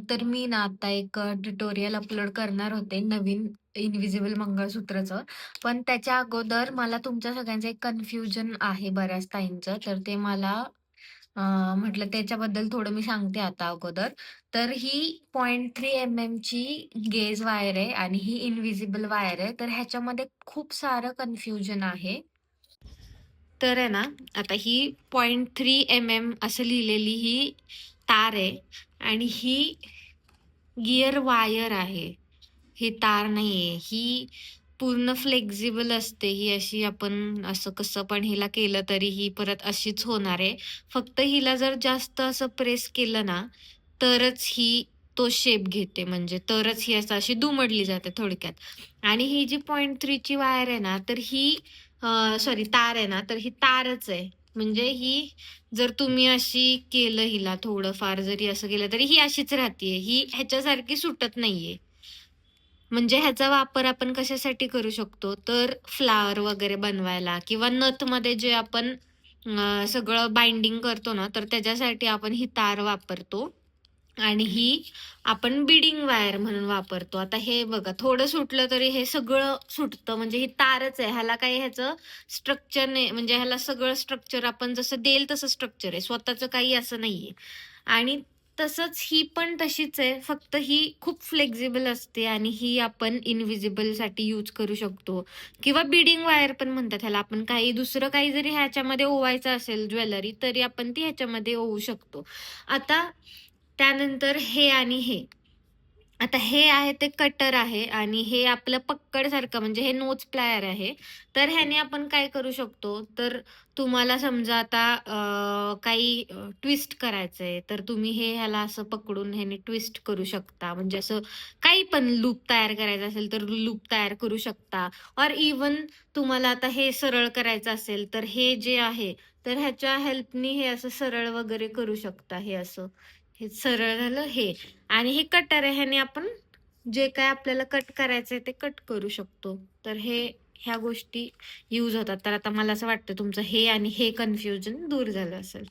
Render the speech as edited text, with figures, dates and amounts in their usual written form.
तर मी ना आता एक ट्युटोरियल अपलोड करणार होते नवीन इन्व्हिजिबल मंगळसूत्राचं. पण त्याच्या अगोदर मला तुमच्या सगळ्यांचं एक कन्फ्युजन आहे बऱ्याच ताईंचं. तर ते मला म्हटलं त्याच्याबद्दल थोडं मी सांगते आता अगोदर. तर ही 0.3 ची गेज वायर आहे आणि ही इन्व्हिजिबल वायर आहे. तर ह्याच्यामध्ये खूप सारं कन्फ्युजन आहे. तर आहे ना, आता ही 0.3 असं लिहिलेली ही तार आहे आणि ही गिअर वायर आहे. ही तार नाहीये. ही पूर्ण फ्लेक्सिबल असते. ही अशी आपण असं कसं पण हिला केलं तरी ही परत अशीच होणार आहे. फक्त हिला जर जास्त असं प्रेस केलं ना, तरच ही तो शेप घेते. म्हणजे तरच ही असं अशी दुमडली जाते थोडक्यात. आणि ही जी 0.3 ची वायर आहे ना, तर ही सॉरी तार आहे ना, तर ही तारच आहे. म्हणजे ही जर तुम्ही अशी केलं हिला थोडंफार जरी असं केलं तरी ही अशीच राहतीये. ही ह्याच्यासारखी सुटत नाहीये. म्हणजे ह्याचा वापर आपण कशासाठी करू शकतो, तर फ्लॉवर वगैरे बनवायला किंवा नथमध्ये जे आपण सगळं बाइंडिंग करतो ना, तर त्याच्यासाठी आपण ही तार वापरतो आणि ही आपण बीडिंग वायर म्हणून वापरतो. आता हे बघा थोडं सुटलं तरी हे सगळं सुटतं. म्हणजे ही तारच आहे. ह्याला काही ह्याचं स्ट्रक्चर नाही. म्हणजे ह्याला सगळं स्ट्रक्चर आपण जसं देईल तसं स्ट्रक्चर आहे. स्वतःचं काही असं नाहीये. आणि तसंच ही पण तशीच आहे. फक्त ही खूप फ्लेक्सिबल असते आणि ही आपण इन्व्हिजिबलसाठी यूज करू शकतो किंवा बीडिंग वायर पण म्हणतात ह्याला. आपण काही दुसरं काही जरी ह्याच्यामध्ये ओवायचं असेल ज्वेलरी, तरी आपण ती ह्याच्यामध्ये ओवू शकतो. आता त्यानंतर हे आणि हे. आता हे आहे ते कटर आहे आणि हे आपलं पक्कडसारखं म्हणजे हे नोच प्लायर आहे. तर ह्याने आपण काय करू शकतो, तर तुम्हाला समजा आता काही ट्विस्ट करायचंय, तर तुम्ही हे ह्याला असं पकडून ह्याने ट्विस्ट करू शकता. म्हणजे असं काही पण लूप तयार करायचा असेल, तर लूप तयार करू शकता. और इव्हन तुम्हाला आता हे सरळ करायचं असेल, तर हे जे आहे, तर ह्याच्या हेल्पनी हे असं सरळ वगैरे करू शकता. हे असं. हे सरळ झालं हे. आणि हे कटर आहे ह्याने आपण जे काय आपल्याला कट करायचंय ते कट करू शकतो. तर ह्या गोष्टी यूज होतात. तर आता मला असं वाटतं तुमचं हे आणि हे कन्फ्युजन दूर झालं असेल.